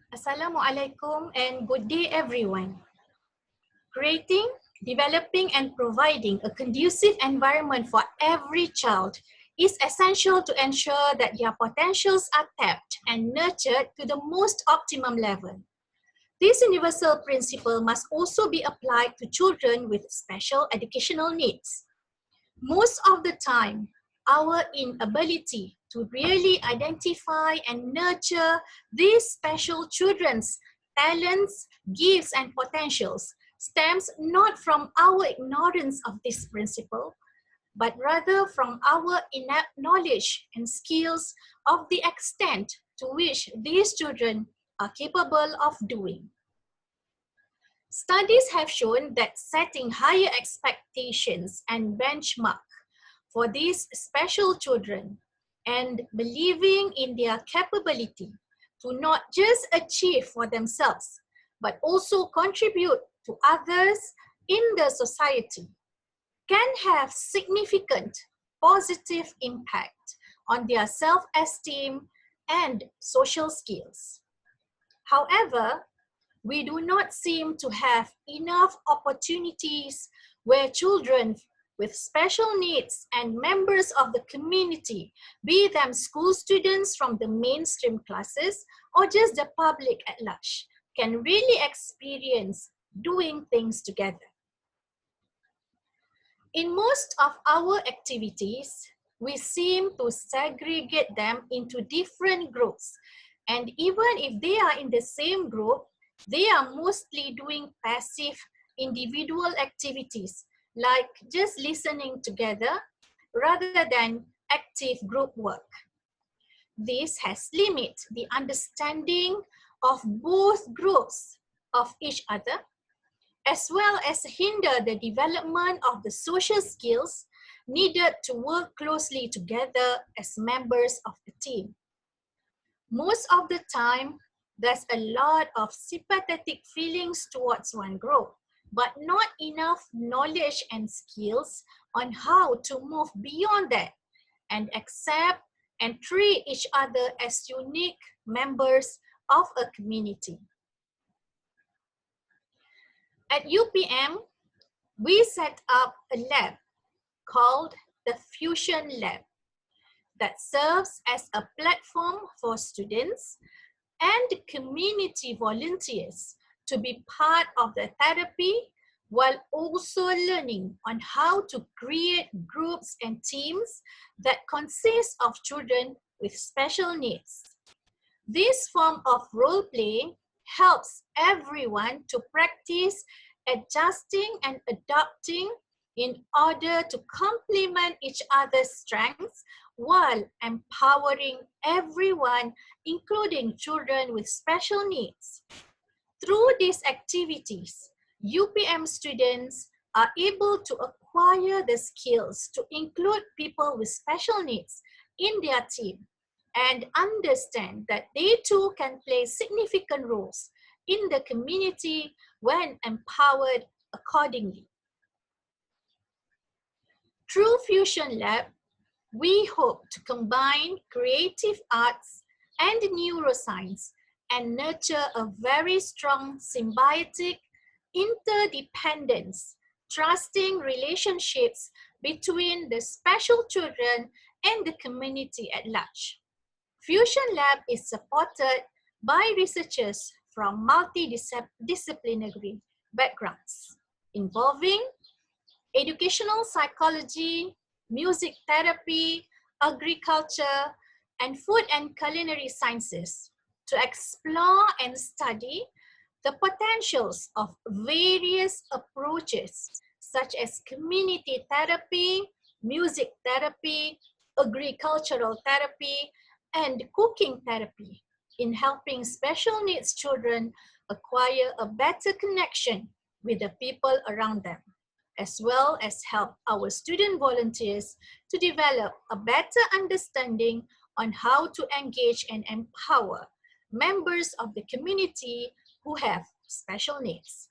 Assalamualaikum and good day everyone. Creating, developing and providing a conducive environment for every child is essential to ensure that their potentials are tapped and nurtured to the most optimum level. This universal principle must also be applied to children with special educational needs. Most of the time, our inability to really identify and nurture these special children's talents, gifts, and potentials stems not from our ignorance of this principle, but rather from our inept knowledge and skills of the extent to which these children are capable of doing. Studies have shown that setting higher expectations and benchmark for these special children and believing in their capability to not just achieve for themselves, but also contribute to others in the society can have significant positive impact on their self-esteem and social skills. However, we do not seem to have enough opportunities where children with special needs and members of the community, be them school students from the mainstream classes or just the public at large, can really experience doing things together. In most of our activities, we seem to segregate them into different groups. And even if they are in the same group, they are mostly doing passive individual activities like just listening together rather than active group work. This has limited the understanding of both groups of each other, as well as hinder the development of the social skills needed to work closely together as members of the team. Most of the time, there's a lot of sympathetic feelings towards one group, but not enough knowledge and skills on how to move beyond that and accept and treat each other as unique members of a community. At UPM, we set up a lab called the Fusion Lab that serves as a platform for students and community volunteers to be part of the therapy while also learning on how to create groups and teams that consist of children with special needs. This form of role play helps everyone to practice adjusting and adapting in order to complement each other's strengths while empowering everyone, including children with special needs. Through these activities, UPM students are able to acquire the skills to include people with special needs in their team and understand that they too can play significant roles in the community when empowered accordingly. Through Fusion Lab, we hope to combine creative arts and neuroscience and nurture a very strong symbiotic, interdependence, trusting relationships between the special children and the community at large. Fusion Lab is supported by researchers from multidisciplinary backgrounds involving educational psychology, music therapy, agriculture, and food and culinary sciences to explore and study the potentials of various approaches such as community therapy, music therapy, agricultural therapy, and cooking therapy in helping special needs children acquire a better connection with the people around them, as well as help our student volunteers to develop a better understanding on how to engage and empower members of the community who have special needs.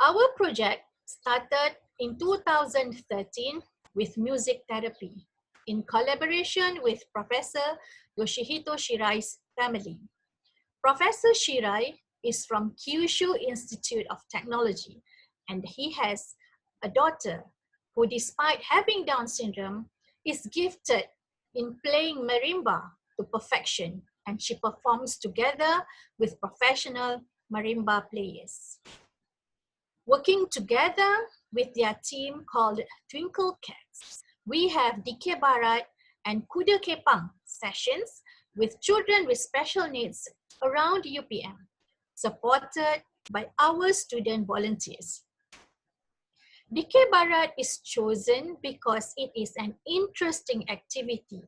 Our project started in 2013 with music therapy, in collaboration with Professor Yoshihito Shirai's family. Professor Shirai is from Kyushu Institute of Technology, and he has a daughter who, despite having Down syndrome, is gifted in playing marimba to perfection, and she performs together with professional marimba players. Working together with their team called Twinkle Cats, we have Dike Barat and Kuda Kepang sessions with children with special needs around UPM, supported by our student volunteers. Dike Barat is chosen because it is an interesting activity,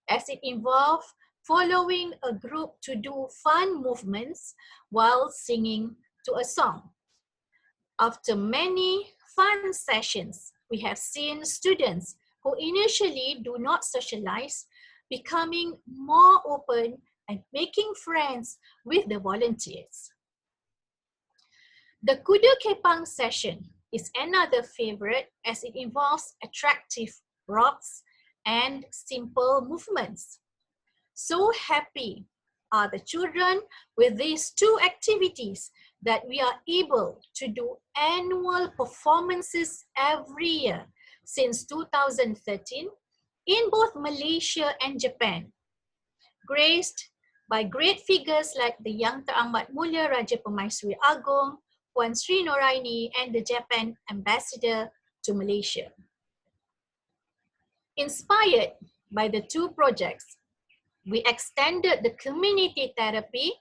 as it involves following a group to do fun movements while singing to a song. After many fun sessions, we have seen students who initially do not socialize becoming more open and making friends with the volunteers. The Kuda Kepang session is another favorite as it involves attractive props and simple movements. So happy are the children with these two activities that we are able to do annual performances every year since 2013 in both Malaysia and Japan, graced by great figures like the Yang Teramat Mulia Raja Permaisuri Agong, Puan Sri Noraini, and the Japan Ambassador to Malaysia. Inspired by the two projects, we extended the community therapy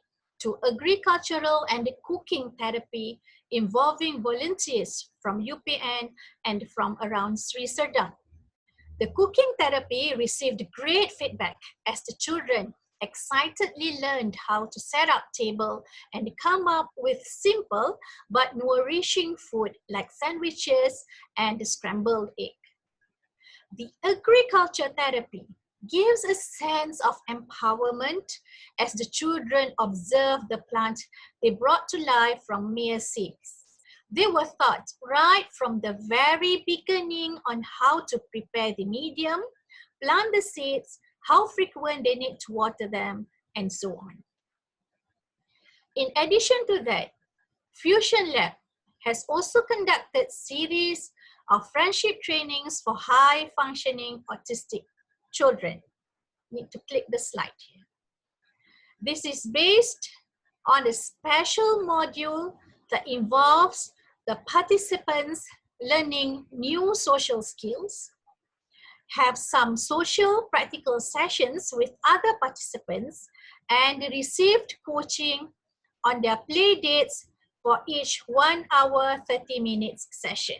to agricultural and cooking therapy involving volunteers from UPN and from around Sri Serdang. The cooking therapy received great feedback as the children excitedly learned how to set up table and come up with simple but nourishing food like sandwiches and scrambled egg. The agriculture therapy gives a sense of empowerment as the children observe the plant they brought to life from mere seeds. They were taught right from the very beginning on how to prepare the medium, plant the seeds, how frequent they need to water them, and so on. In addition to that, Fusion Lab has also conducted series of friendship trainings for high-functioning autistic children. Need to click the slide here. This is based on a special module that involves the participants learning new social skills, have some social practical sessions with other participants, and received coaching on their play dates for each 1 hour 30 minutes session.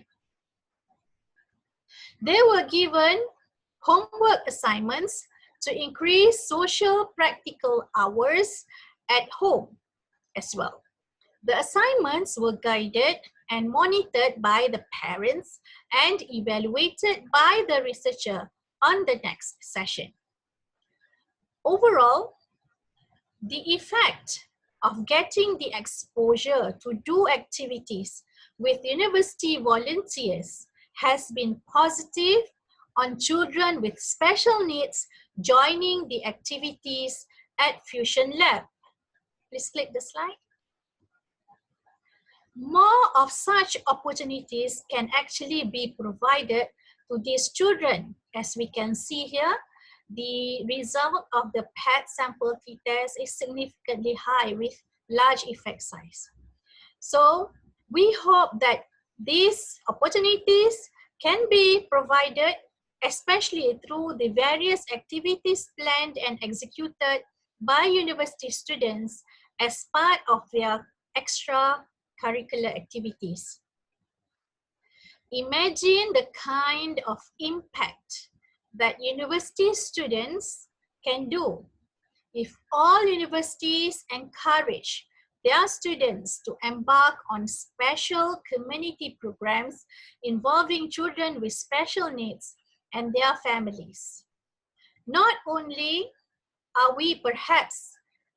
They were given homework assignments to increase social practical hours at home as well. The assignments were guided and monitored by the parents and evaluated by the researcher on the next session. Overall, the effect of getting the exposure to do activities with university volunteers has been positive on children with special needs joining the activities at Fusion Lab. Please click the slide. More of such opportunities can actually be provided to these children. As we can see here, the result of the PET sample t-test is significantly high with large effect size. So we hope that these opportunities can be provided, especially through the various activities planned and executed by university students as part of their extracurricular activities. Imagine the kind of impact that university students can do if all universities encourage their students to embark on special community programs involving children with special needs and their families. Not only are we perhaps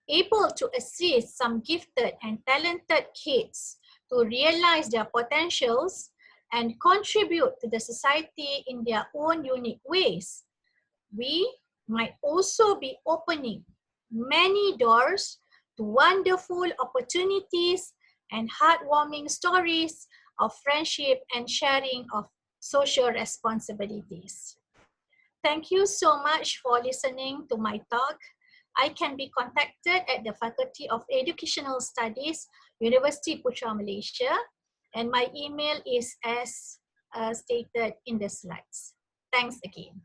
able to assist some gifted and talented kids to realize their potentials and contribute to the society in their own unique ways, we might also be opening many doors to wonderful opportunities and heartwarming stories of friendship and sharing of social responsibilities. Thank you so much for listening to my talk. I can be contacted at the Faculty of Educational Studies, University Putra Malaysia, and my email is as stated in the slides. Thanks again.